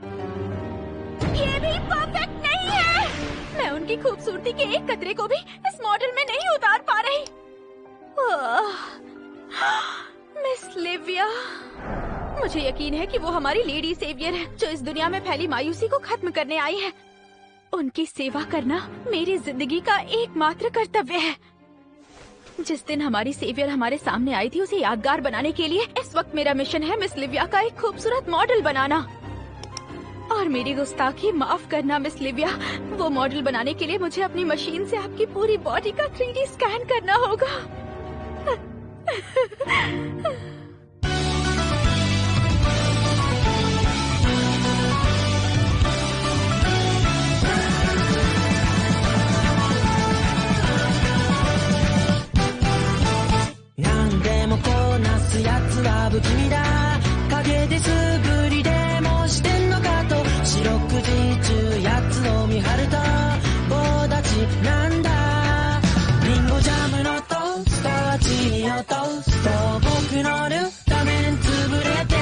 ये भी परफेक्ट नहीं है। मैं उनकी खूबसूरती के एक कतरे को भी इस मॉडल में नहीं उतार पा रही। मिस लिविया, मुझे यकीन है कि वो हमारी लेडी सेवियर है जो इस दुनिया में फैली मायूसी को खत्म करने आई है। उनकी सेवा करना मेरी जिंदगी का एकमात्र कर्तव्य है। जिस दिन हमारी सेवियर हमारे सामने आई थी उसे यादगार बनाने के लिए इस वक्त मेरा मिशन है मिस लिविया का एक खूबसूरत मॉडल बनाना। और मेरी गुस्ताखी माफ करना मिस लिविया, वो मॉडल बनाने के लिए मुझे अपनी मशीन से आपकी पूरी बॉडी का 3D स्कैन करना होगा।不気味だ影で素振りでもしてんのかと四六時中やつを見張ると棒立ちなんだリンゴジャムのトーストはチリのトースト僕の塗った面潰れて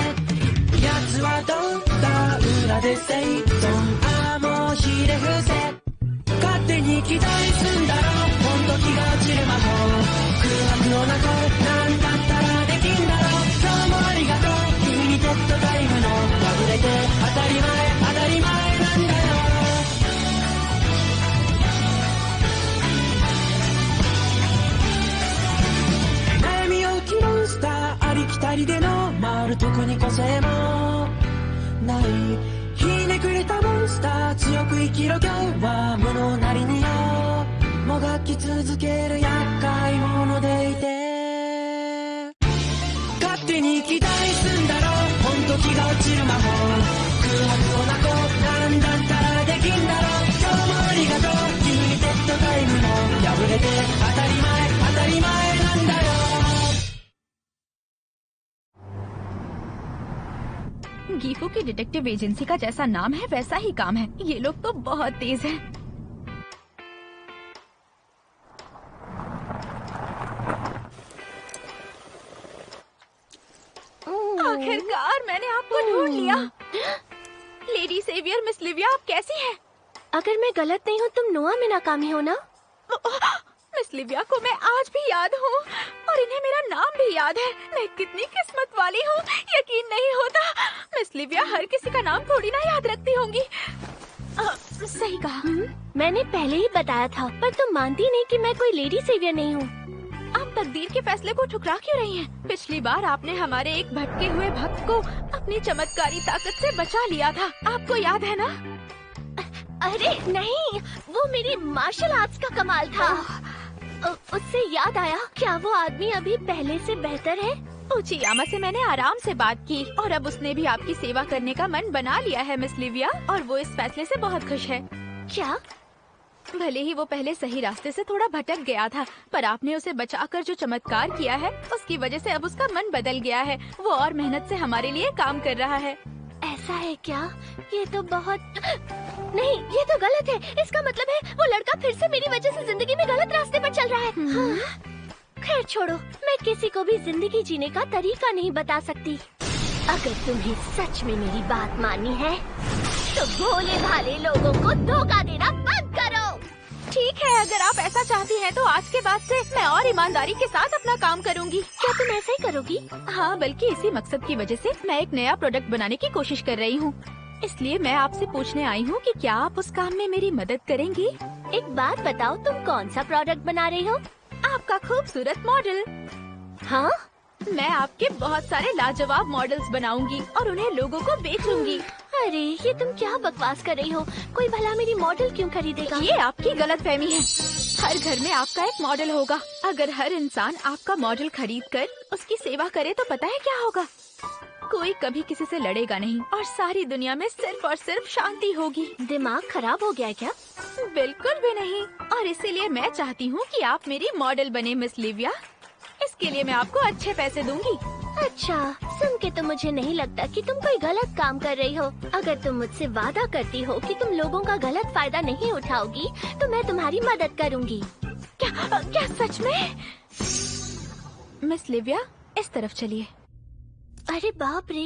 やつはどうだ裏で生存ああもうひれ伏せ勝手に期待すんだろ本当気が落ちる魔法空白の中なんだったらできんだろありがとう君にデッドタイムの破れて当たり前なんだよ悩みを生きモンスターありきたりでの回る特に個性もないひねくれたモンスター強く生きろ今日は物なりによもがき続ける厄介者でいて勝手に期待すんだろ本当気が落ちる魔法空白の中なんだったらできんだろ今日もありがとう君にデッドタイムの破れて当たり前なんだよगीफू की डिटेक्टिव एजेंसी का जैसा नाम है वैसा ही काम है। ये लोग तो बहुत तेज हैं। आखिरकार मैंने आपको ढूंढ लिया। लेडी सेवियर मिस लिविया, आप कैसी हैं? अगर मैं गलत नहीं हूँ तुम नोआ में नाकामी हो ना? मिस लिविया को मैं आज भी याद हूँ और इन्हें मेरा नाम भी याद है। मैं कितनी किस्मत वाली हूँ, यकीन नहीं होता। मिस लिविया हर किसी का नाम थोड़ी ना याद रखती होंगी। सही कहा। मैंने पहले ही बताया था पर तुम मानती नहीं कि मैं कोई लेडी सेवियर नहीं हूँ। आप तकदीर के फैसले को ठुकरा क्यों रही हैं? पिछली बार आपने हमारे एक भटके हुए भक्त को अपनी चमत्कारी ताकत से बचा लिया था, आपको याद है ना? अरे नहीं, वो मेरी मार्शल आर्ट्स का कमाल था। उससे याद आया, क्या वो आदमी अभी पहले से बेहतर है? उचियामा से मैंने आराम से बात की और अब उसने भी आपकी सेवा करने का मन बना लिया है मिस लिविया, और वो इस फैसले से बहुत खुश है। क्या? भले ही वो पहले सही रास्ते से थोड़ा भटक गया था, पर आपने उसे बचाकर जो चमत्कार किया है उसकी वजह से अब उसका मन बदल गया है। वो और मेहनत से हमारे लिए काम कर रहा है। ऐसा है क्या? ये तो बहुत नहीं, ये तो गलत है। इसका मतलब है वो लड़का फिर से मेरी वजह से जिंदगी में गलत रास्ते पर चल रहा है। हाँ। खैर छोड़ो, मैं किसी को भी जिंदगी जीने का तरीका नहीं बता सकती। अगर तुम्हें सच में मेरी बात माननी है तो भोले भाले लोगों को धोखा देना बंद करो। ठीक है, अगर आप ऐसा चाहती हैं तो आज के बाद से मैं और ईमानदारी के साथ अपना काम करूंगी। क्या तुम ऐसा ही करोगी? हाँ, बल्कि इसी मकसद की वजह से मैं एक नया प्रोडक्ट बनाने की कोशिश कर रही हूँ। इसलिए मैं आपसे पूछने आई हूँ कि क्या आप उस काम में मेरी मदद करेंगी? एक बात बताओ, तुम कौन सा प्रोडक्ट बना रही हो? आपका खूबसूरत मॉडल। हाँ? मैं आपके बहुत सारे लाजवाब मॉडल्स बनाऊंगी और उन्हें लोगों को बेचूंगी। अरे ये तुम क्या बकवास कर रही हो? कोई भला मेरी मॉडल क्यों खरीदेगा? ये आपकी गलतफहमी है। हर घर में आपका एक मॉडल होगा। अगर हर इंसान आपका मॉडल खरीद कर उसकी सेवा करे तो पता है क्या होगा? कोई कभी किसी से लड़ेगा नहीं और सारी दुनिया में सिर्फ और सिर्फ शांति होगी। दिमाग खराब हो गया है क्या? बिल्कुल भी नहीं, और इसीलिए मैं चाहती हूँ कि आप मेरी मॉडल बने मिस लिविया। इसके लिए मैं आपको अच्छे पैसे दूंगी। अच्छा, सुन के तो मुझे नहीं लगता कि तुम कोई गलत काम कर रही हो। अगर तुम मुझसे वादा करती हो कि तुम लोगों का गलत फायदा नहीं उठाओगी तो मैं तुम्हारी मदद करूंगी। क्या सच में? मिस लिविया, इस तरफ चलिए। अरे बाप रे,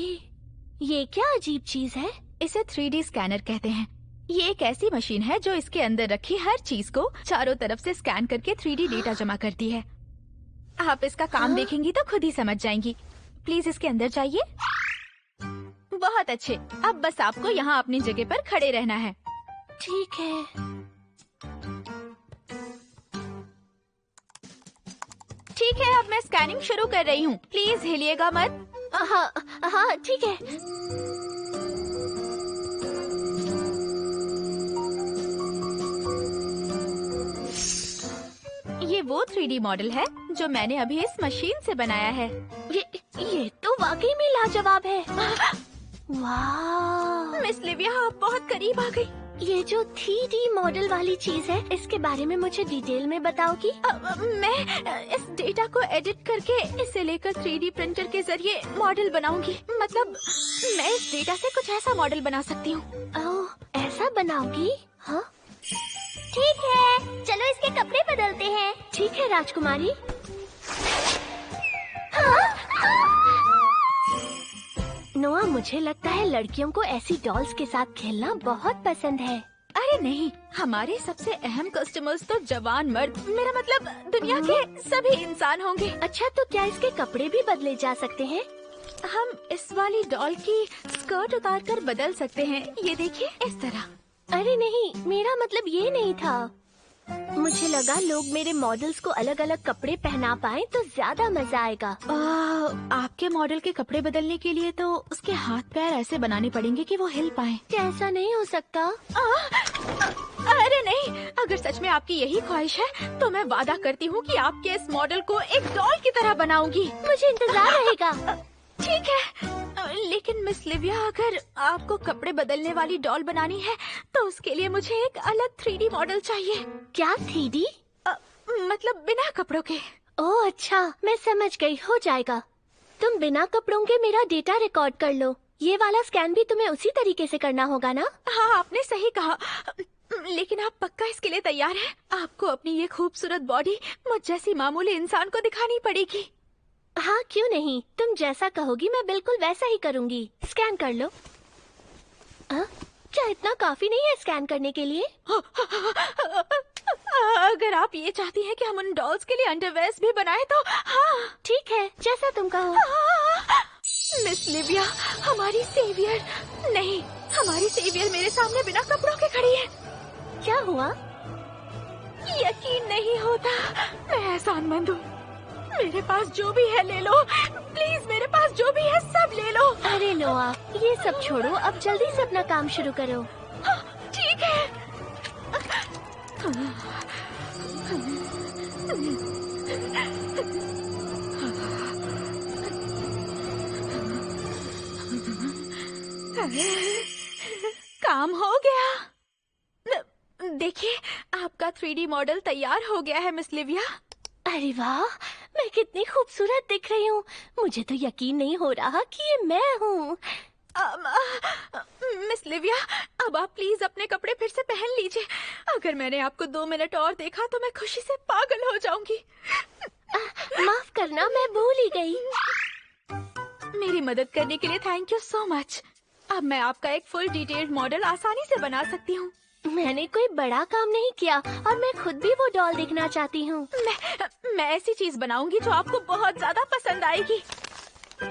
ये क्या अजीब चीज है? इसे 3D स्कैनर कहते हैं। ये एक ऐसी मशीन है जो इसके अंदर रखी हर चीज को चारों तरफ से स्कैन करके 3D डेटा जमा करती है। आप इसका काम देखेंगी तो खुद ही समझ जाएंगी। प्लीज इसके अंदर जाइए। बहुत अच्छे। अब बस आपको यहाँ अपनी जगह पर खड़े रहना है। ठीक है। ठीक है, अब मैं स्कैनिंग शुरू कर रही हूँ। प्लीज हिलिएगा मत। हाँ हाँ ठीक है। ये वो 3D मॉडल है जो मैंने अभी इस मशीन से बनाया है। ये तो वाकई में लाजवाब है। वाह! मिस लिविया, आप बहुत करीब आ गई। ये जो 3D मॉडल वाली चीज है, इसके बारे में मुझे डिटेल में बताओगी? मैं इस डेटा को एडिट करके इसे लेकर 3D प्रिंटर के जरिए मॉडल बनाऊंगी। मतलब मैं इस डेटा से कुछ ऐसा मॉडल बना सकती हूँ। ओह, ऐसा बनाओगी? हाँ ठीक है, चलो इसके कपड़े बदलते हैं। ठीक है राजकुमारी। नोआ, मुझे लगता है लड़कियों को ऐसी डॉल्स के साथ खेलना बहुत पसंद है। अरे नहीं, हमारे सबसे अहम कस्टमर्स तो जवान मर्द, मेरा मतलब दुनिया के सभी इंसान होंगे। अच्छा, तो क्या इसके कपड़े भी बदले जा सकते हैं? हम इस वाली डॉल की स्कर्ट उतार कर बदल सकते हैं। ये देखिए, इस तरह। अरे नहीं, मेरा मतलब ये नहीं था। मुझे लगा लोग मेरे मॉडल्स को अलग अलग कपड़े पहना पाएं तो ज्यादा मजा आएगा। आपके मॉडल के कपड़े बदलने के लिए तो उसके हाथ पैर ऐसे बनाने पड़ेंगे कि वो हिल पाए। क्या ऐसा नहीं हो सकता? अरे नहीं, अगर सच में आपकी यही ख्वाहिश है तो मैं वादा करती हूँ कि आपके इस मॉडल को एक डॉल की तरह बनाऊंगी। मुझे इंतजार रहेगा। ठीक है, लेकिन मिस लिविया, अगर आपको कपड़े बदलने वाली डॉल बनानी है तो उसके लिए मुझे एक अलग 3D मॉडल चाहिए। क्या 3D? मतलब बिना कपड़ों के। ओह अच्छा, मैं समझ गई, हो जाएगा। तुम बिना कपड़ों के मेरा डेटा रिकॉर्ड कर लो। ये वाला स्कैन भी तुम्हें उसी तरीके से करना होगा ना? हाँ, आपने सही कहा। लेकिन आप पक्का इसके लिए तैयार हैं? आपको अपनी ये खूबसूरत बॉडी मुझ जैसी मामूली इंसान को दिखानी पड़ेगी। हाँ क्यों नहीं, तुम जैसा कहोगी मैं बिल्कुल वैसा ही करूँगी। स्कैन कर लो। क्या इतना काफी नहीं है स्कैन करने के लिए? अगर आप ये चाहती हैं कि हम उन डॉल्स के लिए अंडरवेयर्स भी बनाएं तो हाँ। ठीक है, जैसा तुम कहो। मिस लिविया, हमारी सेवियर। नहीं, हमारी सेवियर मेरे सामने बिना कपड़ों के खड़ी है। क्या हुआ? यकीन नहीं होता, मैं एहसानमंद हूँ। मेरे पास जो भी है ले लो, प्लीज। मेरे पास जो भी है सब ले लो। अरे नोआ, ये सब छोड़ो, अब जल्दी से अपना काम शुरू करो। हाँ, ठीक है। काम हो गया। देखिए, आपका 3D मॉडल तैयार हो गया है मिस लिविया। अरे वाह, मैं कितनी खूबसूरत दिख रही हूँ। मुझे तो यकीन नहीं हो रहा कि ये मैं हूँ। मिस लिविया, अब आप प्लीज अपने कपड़े फिर से पहन लीजिए। अगर मैंने आपको 2 मिनट और देखा तो मैं खुशी से पागल हो जाऊंगी। माफ करना, मैं भूल ही गई। मेरी मदद करने के लिए थैंक यू सो मच। अब मैं आपका एक फुल डिटेल्ड मॉडल आसानी से बना सकती हूँ। मैंने कोई बड़ा काम नहीं किया और मैं खुद भी वो डॉल देखना चाहती हूँ। मैं ऐसी चीज बनाऊंगी जो आपको बहुत ज्यादा पसंद आएगी।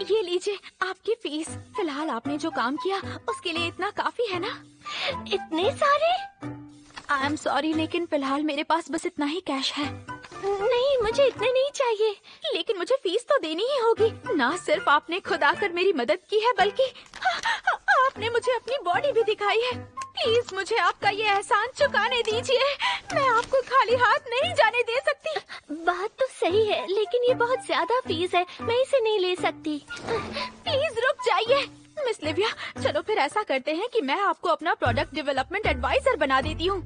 ये लीजिए आपकी फीस। फिलहाल आपने जो काम किया उसके लिए इतना काफी है ना? इतने सारे? आई एम सॉरी, लेकिन फिलहाल मेरे पास बस इतना ही कैश है। नहीं, मुझे इतने नहीं चाहिए। लेकिन मुझे फीस तो देनी ही होगी ना। सिर्फ आपने खुद आकर मेरी मदद की है, बल्कि आपने मुझे अपनी बॉडी भी दिखाई है। प्लीज मुझे आपका ये एहसान चुकाने दीजिए। मैं आपको खाली हाथ नहीं जाने दे सकती। बात तो सही है, लेकिन ये बहुत ज्यादा फीस है, मैं इसे नहीं ले सकती। प्लीज रुक जाइए। मिस लिविया, चलो फिर ऐसा करते हैं कि मैं आपको अपना प्रोडक्ट डेवलपमेंट एडवाइजर बना देती हूँ।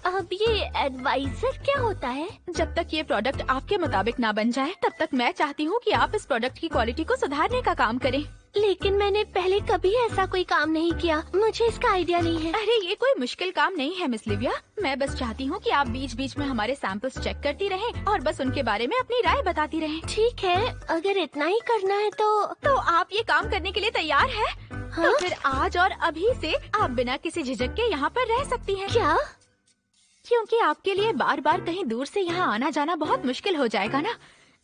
अब ये एडवाइजर क्या होता है? जब तक ये प्रोडक्ट आपके मुताबिक ना बन जाए तब तक मैं चाहती हूँ कि आप इस प्रोडक्ट की क्वालिटी को सुधारने का काम करें। लेकिन मैंने पहले कभी ऐसा कोई काम नहीं किया, मुझे इसका आइडिया नहीं है। अरे ये कोई मुश्किल काम नहीं है मिस लिविया। मैं बस चाहती हूँ कि आप बीच बीच में हमारे सैंपल्स चेक करती रहें और बस उनके बारे में अपनी राय बताती रहें। ठीक है, अगर इतना ही करना है तो आप ये काम करने के लिए तैयार है? हाँ? तो फिर आज और अभी से आप बिना किसी झिझक के यहाँ पर रह सकती हैं। क्या? क्योंकि आपके लिए बार बार कहीं दूर से यहाँ आना जाना बहुत मुश्किल हो जाएगा ना।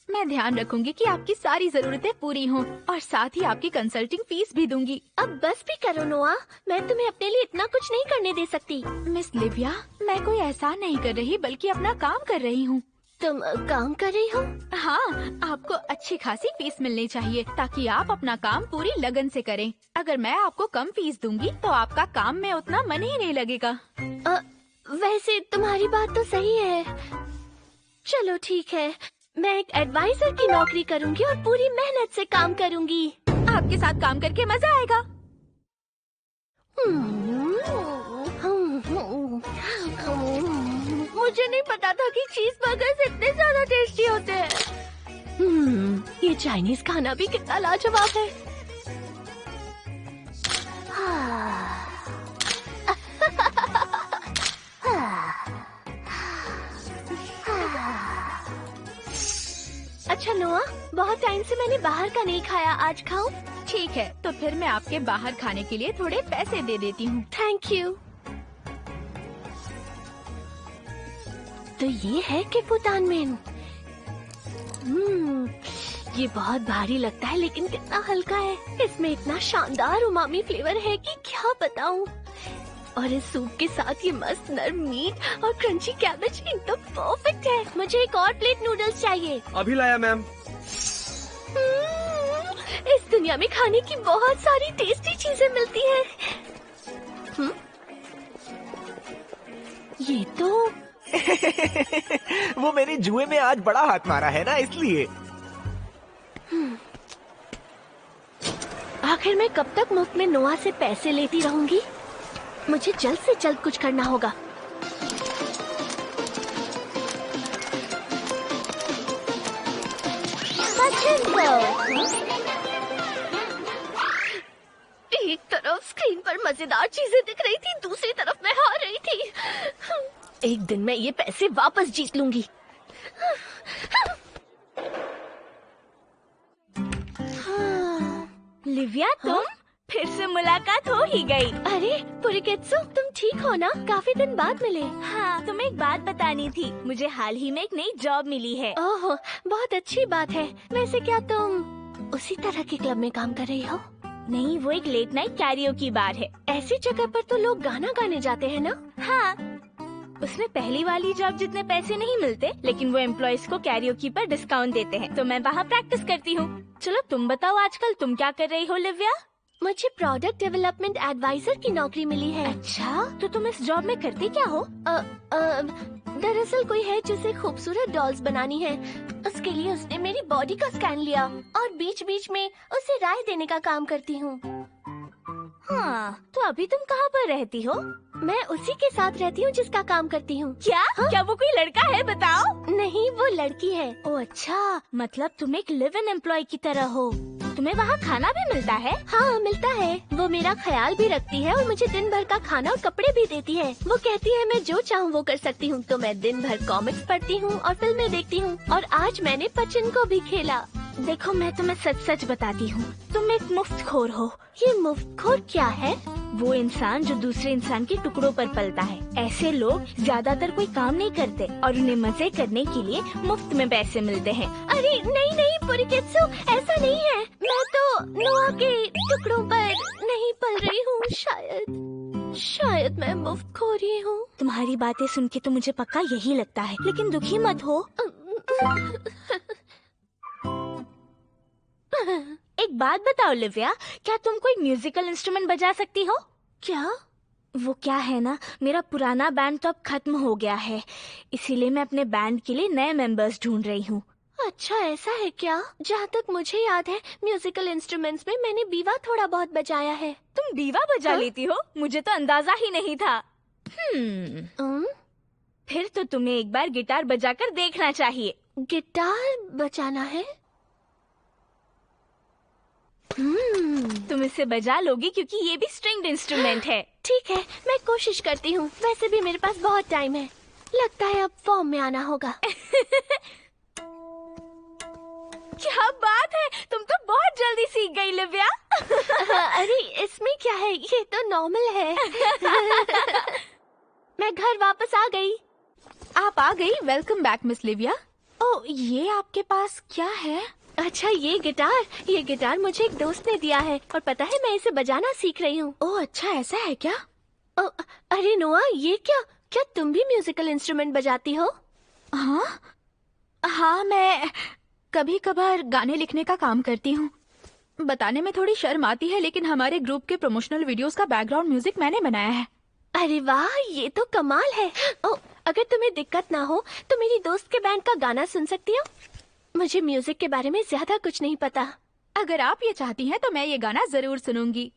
मैं ध्यान रखूंगी कि आपकी सारी जरूरतें पूरी हों और साथ ही आपकी कंसल्टिंग फीस भी दूंगी। अब बस भी करो नोआ, मैं तुम्हें अपने लिए इतना कुछ नहीं करने दे सकती। मिस लिविया, मैं कोई एहसान नहीं कर रही बल्कि अपना काम कर रही हूँ। तुम काम कर रही हो? हाँ, आपको अच्छी खासी फीस मिलनी चाहिए ताकि आप अपना काम पूरी लगन से करें। अगर मैं आपको कम फीस दूंगी तो आपका काम में उतना मन ही नहीं लगेगा। वैसे तुम्हारी बात तो सही है। चलो ठीक है, मैं एक एडवाइजर की नौकरी करूंगी और पूरी मेहनत से काम करूंगी। आपके साथ काम करके मजा आएगा। मुझे नहीं पता था कि चीज बर्गर्स इतने ज्यादा टेस्टी होते हैं। ये चाइनीज खाना भी कितना लाजवाब है। अच्छा नोआ, बहुत टाइम से मैंने बाहर का नहीं खाया, आज खाऊं? ठीक है, तो फिर मैं आपके बाहर खाने के लिए थोड़े पैसे दे देती हूँ। Thank you. तो ये है केपुतान मेन। ये बहुत भारी लगता है लेकिन कितना हल्का है। इसमें इतना शानदार उमामी फ्लेवर है कि क्या बताऊं। और इस सूप के साथ ये मस्त नरम मीट और क्रंची कैबेज एकदम परफेक्ट है। मुझे एक और प्लेट नूडल्स चाहिए। अभी लाया मैम। इस दुनिया में खाने की बहुत सारी टेस्टी चीजें मिलती हैं। ये तो वो मेरे जुए में आज बड़ा हाथ मारा है ना, इसलिए। आखिर मैं कब तक मुफ्त में नोआ से पैसे लेती रहूंगी? मुझे जल्द से जल्द कुछ करना होगा। एक तरफ स्क्रीन पर मजेदार चीजें दिख रही थी, दूसरी तरफ मैं हार रही थी। एक दिन मैं ये पैसे वापस जीत लूंगी। लिविया, तुम फिर से मुलाकात हो ही गई। अरे पुरिकेत्सु, तुम ठीक हो ना? काफी दिन बाद मिले। हाँ, तुम्हें एक बात बतानी थी। मुझे हाल ही में एक नई जॉब मिली है। ओह, बहुत अच्छी बात है। वैसे क्या तुम उसी तरह के क्लब में काम कर रही हो? नहीं, वो एक लेट नाइट कैरियोकी बार है। ऐसी जगह पर तो लोग गाना गाने जाते हैं ना? हाँ, उसमें पहली वाली जॉब जितने पैसे नहीं मिलते, लेकिन वो एम्प्लॉयज को कैरियोकी पर डिस्काउंट देते हैं, तो मैं वहाँ प्रैक्टिस करती हूँ। चलो तुम बताओ, आजकल तुम क्या कर रही हो लिविया? मुझे प्रोडक्ट डेवलपमेंट एडवाइजर की नौकरी मिली है। अच्छा, तो तुम इस जॉब में करती क्या हो? दरअसल कोई है जिसे खूबसूरत डॉल्स बनानी है। उसके लिए उसने मेरी बॉडी का स्कैन लिया और बीच बीच में उसे राय देने का काम करती हूँ। हाँ, तो अभी तुम कहाँ पर रहती हो? मैं उसी के साथ रहती हूँ जिसका काम करती हूँ। क्या? हाँ? क्या वो कोई लड़का है? बताओ। नहीं, वो लड़की है। ओ अच्छा, मतलब तुम एक लिव इन एम्प्लॉय की तरह हो। तुम्हें वहाँ खाना भी मिलता है? हाँ, मिलता है। वो मेरा ख्याल भी रखती है और मुझे दिन भर का खाना और कपड़े भी देती है। वो कहती है मैं जो चाहूँ वो कर सकती हूँ। तो मैं दिन भर कॉमिक्स पढ़ती हूँ और फिल्में देखती हूँ। और आज मैंने पचिंको भी खेला। देखो, मैं तुम्हें सच सच बताती हूँ, तुम एक मुफ्तखोर हो। ये मुफ्तखोर क्या है? वो इंसान जो दूसरे इंसान के टुकड़ों पर पलता है। ऐसे लोग ज्यादातर कोई काम नहीं करते और उन्हें मजे करने के लिए मुफ्त में पैसे मिलते हैं। अरे नहीं नहीं पुरिकेत्सु, ऐसा नहीं है। मैं तो नोआ के टुकड़ों पर नहीं पल रही हूँ। शायद मैं मुफ्तखोर ही हूँ। तुम्हारी बातें सुन के तो मुझे पक्का यही लगता है, लेकिन दुखी मत हो। एक बात बताओ लिविया, क्या तुम कोई म्यूजिकल इंस्ट्रूमेंट बजा सकती हो? क्या? वो क्या है ना, मेरा पुराना बैंड तो अब खत्म हो गया है, इसीलिए मैं अपने बैंड के लिए नए मेंबर्स ढूंढ रही हूँ। अच्छा, ऐसा है क्या? जहाँ तक मुझे याद है, म्यूजिकल इंस्ट्रूमेंट्स में मैंने बीवा थोड़ा बहुत बजाया है। तुम बीवा बजा लेती हो? मुझे तो अंदाजा ही नहीं था। फिर तो तुम्हें एक बार गिटार बजाकर देखना चाहिए। गिटार बजाना है? तुम इसे बजा लोगी क्योंकि ये भी स्ट्रिंग्ड इंस्ट्रूमेंट है। ठीक है, मैं कोशिश करती हूँ। वैसे भी मेरे पास बहुत टाइम है। लगता है अब फॉर्म में आना होगा। क्या बात है, तुम तो बहुत जल्दी सीख गई लिव्या। अरे इसमें क्या है, ये तो नॉर्मल है। मैं घर वापस आ गई। आप आ गई, वेलकम बैक मिस लिव्या। ओह, ये आपके पास क्या है? अच्छा, ये गिटार मुझे एक दोस्त ने दिया है और पता है मैं इसे बजाना सीख रही हूँ। ओह अच्छा, ऐसा है क्या? अरे नोआ, ये क्या तुम भी म्यूजिकल इंस्ट्रूमेंट बजाती हो? हाँ, मैं कभी कभार गाने लिखने का काम करती हूँ। बताने में थोड़ी शर्म आती है, लेकिन हमारे ग्रुप के प्रमोशनल वीडियोस का बैकग्राउंड म्यूजिक मैंने बनाया है। अरे वाह, ये तो कमाल है। अगर तुम्हें दिक्कत ना हो तो मेरी दोस्त के बैंड का गाना सुन सकती हो? मुझे म्यूजिक के बारे में ज्यादा कुछ नहीं पता। अगर आप ये चाहती हैं तो मैं ये गाना जरूर सुनूंगी।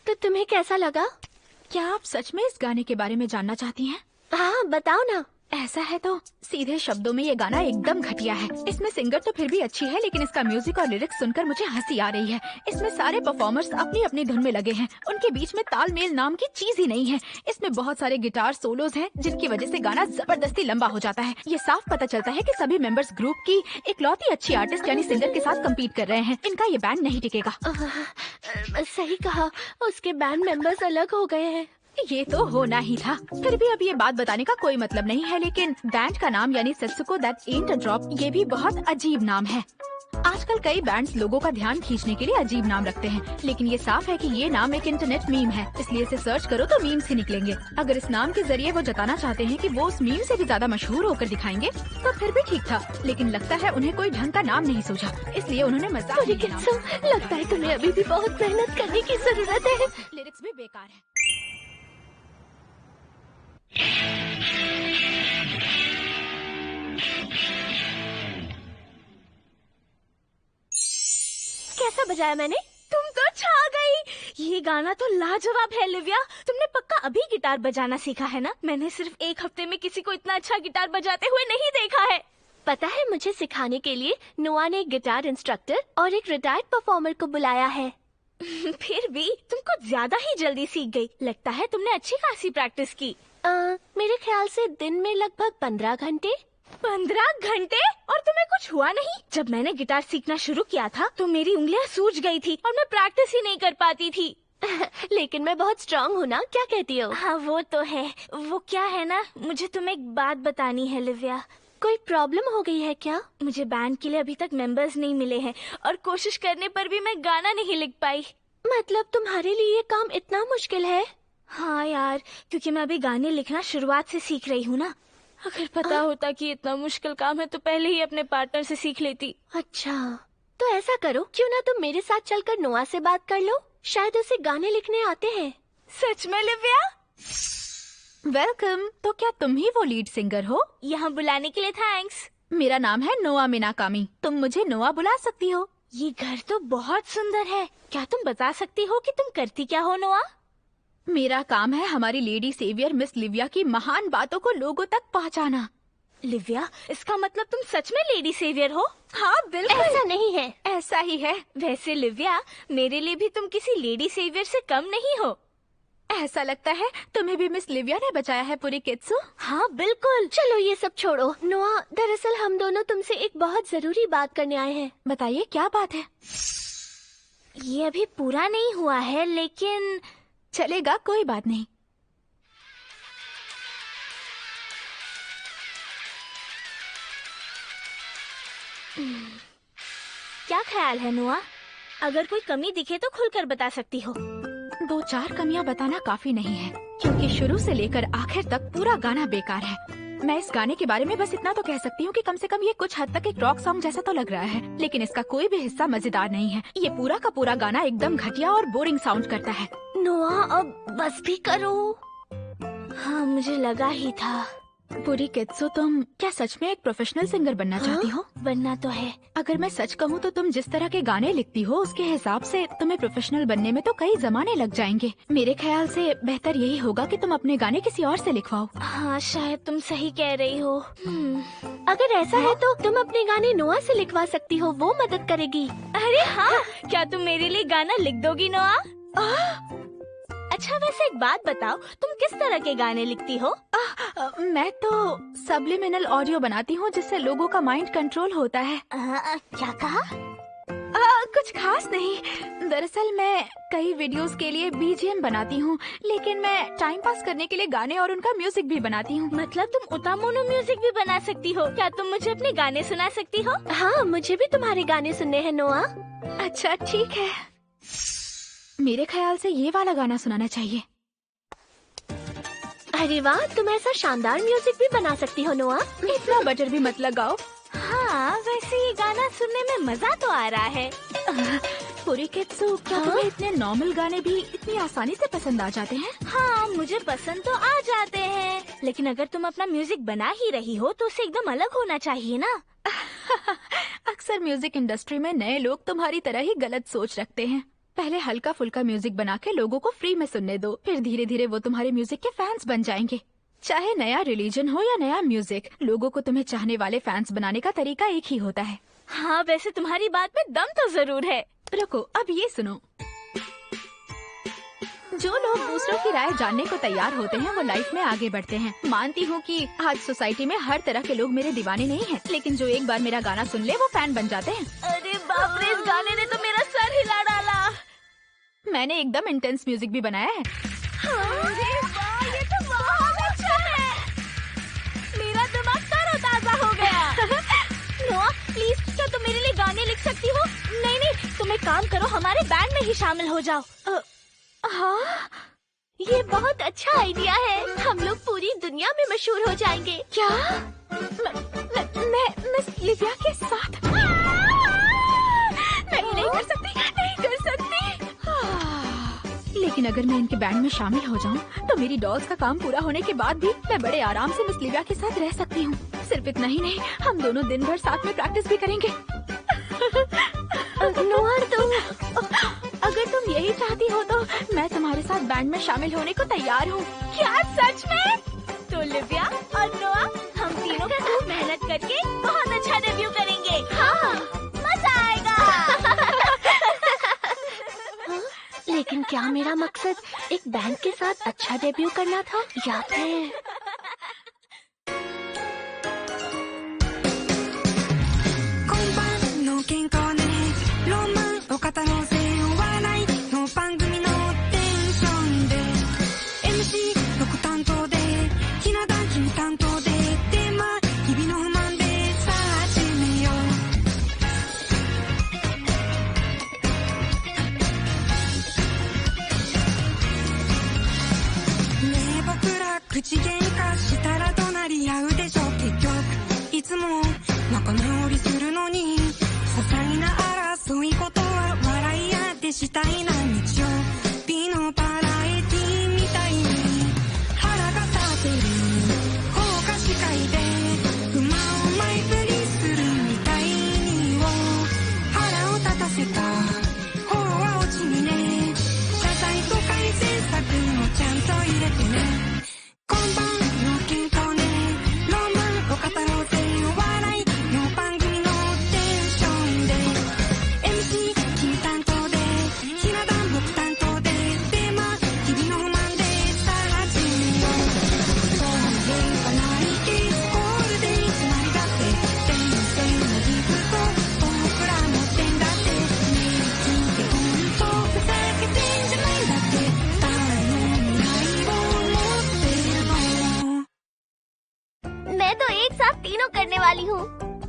तो तुम्हें कैसा लगा? क्या आप सच में इस गाने के बारे में जानना चाहती हैं? हाँ, बताओ ना। ऐसा है तो सीधे शब्दों में ये गाना एकदम घटिया है। इसमें सिंगर तो फिर भी अच्छी है, लेकिन इसका म्यूजिक और लिरिक्स सुनकर मुझे हंसी आ रही है। इसमें सारे परफॉर्मर्स अपनी अपनी धुन में लगे हैं, उनके बीच में तालमेल नाम की चीज ही नहीं है। इसमें बहुत सारे गिटार सोलोज हैं, जिनकी वजह से गाना जबरदस्ती लंबा हो जाता है। ये साफ पता चलता है कि सभी मेंबर्स ग्रुप की इकलौती अच्छी आर्टिस्ट यानी सिंगर के साथ कम्पीट कर रहे हैं। इनका ये बैंड नहीं टिकेगा। सही कहा, उसके बैंड मेंबर्स अलग हो गए हैं। ये तो होना ही था। फिर भी अब ये बात बताने का कोई मतलब नहीं है, लेकिन बैंड का नाम यानी सेत्सुको दैट एंट अ ड्रॉप, ये भी बहुत अजीब नाम है। आजकल कई बैंड्स लोगों का ध्यान खींचने के लिए अजीब नाम रखते हैं, लेकिन ये साफ है कि ये नाम एक इंटरनेट मीम है, इसलिए इसे सर्च करो तो मीम्स ही निकलेंगे। अगर इस नाम के जरिए वो जताना चाहते हैं कि वो उस मीम से भी ज्यादा मशहूर होकर दिखाएंगे तो फिर भी ठीक था, लेकिन लगता है उन्हें कोई ढंग का नाम नहीं सूझा, इसलिए उन्होंने मजाक में ये नाम। लगता है तुम्हें अभी भी बहुत मेहनत करने की जरूरत है। लिरिक्स भी बेकार है। कैसा बजाया मैंने? तुम तो छा गई। ये गाना तो लाजवाब है लिव्या। तुमने पक्का अभी गिटार बजाना सीखा है ना? मैंने सिर्फ एक हफ्ते में किसी को इतना अच्छा गिटार बजाते हुए नहीं देखा है। पता है, मुझे सिखाने के लिए नोआ ने एक गिटार इंस्ट्रक्टर और एक रिटायर्ड परफॉर्मर को बुलाया है। फिर भी तुम कुछ ज्यादा ही जल्दी सीख गई। लगता है तुमने अच्छी खासी प्रैक्टिस की। मेरे ख्याल से दिन में लगभग 15 घंटे। 15 घंटे? और तुम्हें कुछ हुआ नहीं? जब मैंने गिटार सीखना शुरू किया था तो मेरी उंगलियां सूज गई थी और मैं प्रैक्टिस ही नहीं कर पाती थी। लेकिन मैं बहुत स्ट्रांग हूँ ना, क्या कहती हो? हाँ वो तो है। वो क्या है ना, मुझे तुम्हें एक बात बतानी है लिव्या। कोई प्रॉब्लम हो गई है क्या? मुझे बैंड के लिए अभी तक मेंबर्स नहीं मिले हैं और कोशिश करने पर भी मैं गाना नहीं लिख पाई। मतलब तुम्हारे लिए ये काम इतना मुश्किल है? हाँ यार, क्योंकि मैं अभी गाने लिखना शुरुआत से सीख रही हूँ ना। अगर पता होता कि इतना मुश्किल काम है तो पहले ही अपने पार्टनर से सीख लेती। अच्छा, तो ऐसा करो, क्यों ना तुम मेरे साथ चलकर नोआ से बात कर लो, शायद उसे गाने लिखने आते हैं। सच में लिव्या? वेलकम। तो क्या तुम ही वो लीड सिंगर हो? यहाँ बुलाने के लिए थैंक्स। मेरा नाम है नोआ मिनाकामी, तुम मुझे नोआ बुला सकती हो। ये घर तो बहुत सुंदर है। क्या तुम बता सकती हो कि तुम करती क्या हो नोआ? मेरा काम है हमारी लेडी सेवियर मिस लिव्या की महान बातों को लोगों तक पहुंचाना। लिव्या, इसका मतलब तुम सच में लेडी सेवियर हो? हाँ बिल्कुल। ऐसा नहीं है। ऐसा ही है। वैसे लिव्या, मेरे लिए भी तुम किसी लेडी सेवियर से कम नहीं हो। ऐसा लगता है तुम्हें भी मिस लिव्या ने बचाया है पूरी कित्सु। हाँ बिल्कुल। चलो ये सब छोड़ो। नोआ, दरअसल हम दोनों तुमसे एक बहुत जरूरी बात करने आए हैं। बताइए, क्या बात है? ये अभी पूरा नहीं हुआ है, लेकिन चलेगा, कोई बात नहीं। क्या ख्याल है नोआ? अगर कोई कमी दिखे तो खुलकर बता सकती हो। 2-4 कमियां बताना काफी नहीं है, क्योंकि शुरू से लेकर आखिर तक पूरा गाना बेकार है। मैं इस गाने के बारे में बस इतना तो कह सकती हूँ कि कम से कम ये कुछ हद तक एक रॉक सॉन्ग जैसा तो लग रहा है, लेकिन इसका कोई भी हिस्सा मजेदार नहीं है। ये पूरा का पूरा गाना एकदम घटिया और बोरिंग साउंड करता है। नोआ, अब बस भी करो। हाँ, मुझे लगा ही था। पूरी कित्सु, तुम क्या सच में एक प्रोफेशनल सिंगर बनना चाहती हो? बनना तो है। अगर मैं सच कहूँ तो तुम जिस तरह के गाने लिखती हो उसके हिसाब से तुम्हें प्रोफेशनल बनने में तो कई जमाने लग जाएंगे। मेरे ख्याल से बेहतर यही होगा कि तुम अपने गाने किसी और से लिखवाओ। हाँ, शायद तुम सही कह रही हो। अगर ऐसा है तो तुम अपने गाने नोआ से लिखवा सकती हो, वो मदद करेगी। अरे हाँ, क्या तुम मेरे लिए गाना लिख दोगी नोआ? अच्छा वैसे एक बात बताओ, तुम किस तरह के गाने लिखती हो? मैं तो सबलिमिनल ऑडियो बनाती हूँ जिससे लोगों का माइंड कंट्रोल होता है। क्या कहा? कुछ खास नहीं। दरअसल मैं कई वीडियोस के लिए बीजीएम बनाती हूँ, लेकिन मैं टाइम पास करने के लिए गाने और उनका म्यूजिक भी बनाती हूँ। मतलब तुम उतामोनो म्यूजिक भी बना सकती हो? क्या तुम मुझे अपने गाने सुना सकती हो? हाँ, मुझे भी तुम्हारे गाने सुनने हैं नोआ। अच्छा ठीक है, मेरे ख्याल से ये वाला गाना सुनाना चाहिए। अरे वाह, तुम ऐसा शानदार म्यूजिक भी बना सकती हो नोआ। इतना बटर भी मत लगाओ। हाँ, वैसे ये गाना सुनने में मजा तो आ रहा है। पुरिकेत्सु, क्या तुम्हें इतने नॉर्मल गाने भी इतनी आसानी से पसंद आ जाते हैं? हाँ, मुझे पसंद तो आ जाते हैं, लेकिन अगर तुम अपना म्यूजिक बना ही रही हो तो उसे एकदम अलग होना चाहिए ना। अक्सर म्यूजिक इंडस्ट्री में नए लोग तुम्हारी तरह ही गलत सोच रखते हैं। पहले हल्का फुल्का म्यूजिक बना के लोगों को फ्री में सुनने दो, फिर धीरे धीरे वो तुम्हारे म्यूजिक के फैंस बन जाएंगे। चाहे नया रिलीजन हो या नया म्यूजिक, लोगों को तुम्हें चाहने वाले फैंस बनाने का तरीका एक ही होता है। हाँ, वैसे तुम्हारी बात में दम तो जरूर है। रुको, अब ये सुनो। जो लोग दूसरों की राय जानने को तैयार होते हैं वो लाइफ में आगे बढ़ते हैं। मानती हूँ कि आज सोसाइटी में हर तरह के लोग मेरे दीवाने नहीं हैं, लेकिन जो एक बार मेरा गाना सुन ले वो फैन बन जाते हैं। अरे बाप रे, इस गाने ने तो मेरा सर हिला डाला। मैंने एकदम इंटेंस म्यूजिक भी बनाया है। अरे वाह, ये तो बहुत अच्छा है। मेरा दिमाग तरोताजा हो गया। नोआ, प्लीज, क्या तुम मेरे लिए गाने लिख सकती हो? नहीं नहीं, तुम एक काम करो, हमारे बैंड में ही शामिल हो जाओ। हाँ, ये बहुत अच्छा आइडिया है। हम लोग पूरी दुनिया में मशहूर हो जाएंगे। क्या? मैं मिस लिविया के साथ? नहीं कर सकती, नहीं कर सकती। लेकिन अगर मैं इनके बैंड में शामिल हो जाऊं, तो मेरी डॉल्स का काम पूरा होने के बाद भी मैं बड़े आराम से मिस लिविया के साथ रह सकती हूँ। सिर्फ इतना ही नहीं, हम दोनों दिन भर साथ में प्रैक्टिस भी करेंगे। नोआ, अगर तुम यही चाहती हो तो मैं तुम्हारे साथ बैंड में शामिल होने को तैयार हूँ। क्या सच में? तो लिविया और नोआ, हम तीनों खूब मेहनत करके बहुत अच्छा डेब्यू करेंगे। हाँ, मजा आएगा। लेकिन क्या मेरा मकसद एक बैंड के साथ अच्छा डेब्यू करना था या फिर?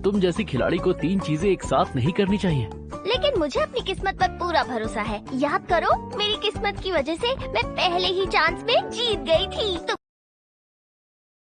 तुम जैसी खिलाड़ी को 3 चीजें एक साथ नहीं करनी चाहिए। लेकिन मुझे अपनी किस्मत पर पूरा भरोसा है। याद करो, मेरी किस्मत की वजह से मैं पहले ही चांस में जीत गई थी।